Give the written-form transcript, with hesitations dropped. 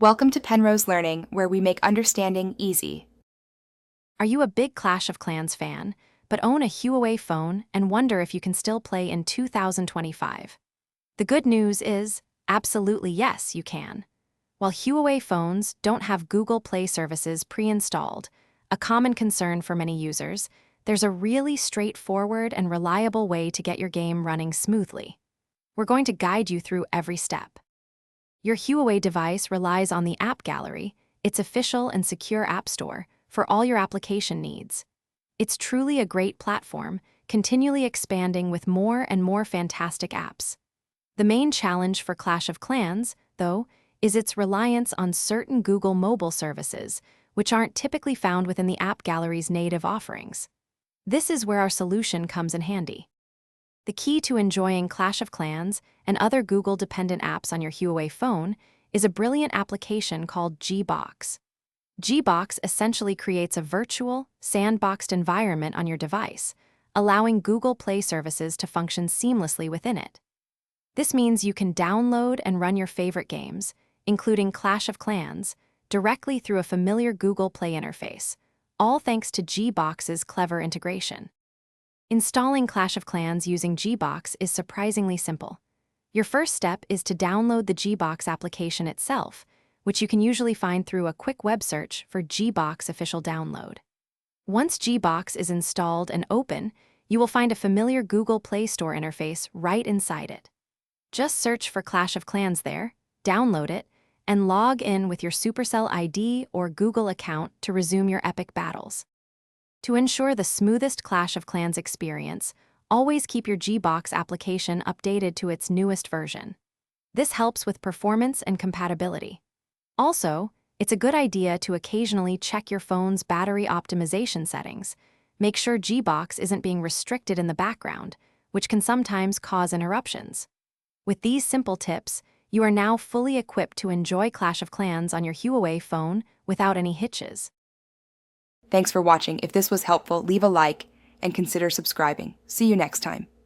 Welcome to Penrose Learning, where we make understanding easy. Are you a big Clash of Clans fan, but own a Huawei phone and wonder if you can still play in 2025? The good news is, absolutely yes, you can. While Huawei phones don't have Google Play services pre-installed, a common concern for many users, there's a really straightforward and reliable way to get your game running smoothly. We're going to guide you through every step. Your Huawei device relies on the App Gallery, its official and secure app store, for all your application needs. It's truly a great platform, continually expanding with more and more fantastic apps. The main challenge for Clash of Clans, though, is its reliance on certain Google Mobile Services, which aren't typically found within the App Gallery's native offerings. This is where our solution comes in handy. The key to enjoying Clash of Clans and other Google-dependent apps on your Huawei phone is a brilliant application called Gbox. Gbox essentially creates a virtual, sandboxed environment on your device, allowing Google Play services to function seamlessly within it. This means you can download and run your favorite games, including Clash of Clans, directly through a familiar Google Play interface, all thanks to Gbox's clever integration. Installing Clash of Clans using Gbox is surprisingly simple. Your first step is to download the Gbox application itself, which you can usually find through a quick web search for Gbox official download. Once Gbox is installed and open, you will find a familiar Google Play Store interface right inside it. Just search for Clash of Clans there, download it, and log in with your Supercell ID or Google account to resume your epic battles. To ensure the smoothest Clash of Clans experience, always keep your Gbox application updated to its newest version. This helps with performance and compatibility. Also, it's a good idea to occasionally check your phone's battery optimization settings. Make sure Gbox isn't being restricted in the background, which can sometimes cause interruptions. With these simple tips, you are now fully equipped to enjoy Clash of Clans on your Huawei phone without any hitches. Thanks for watching. If this was helpful, leave a like and consider subscribing. See you next time.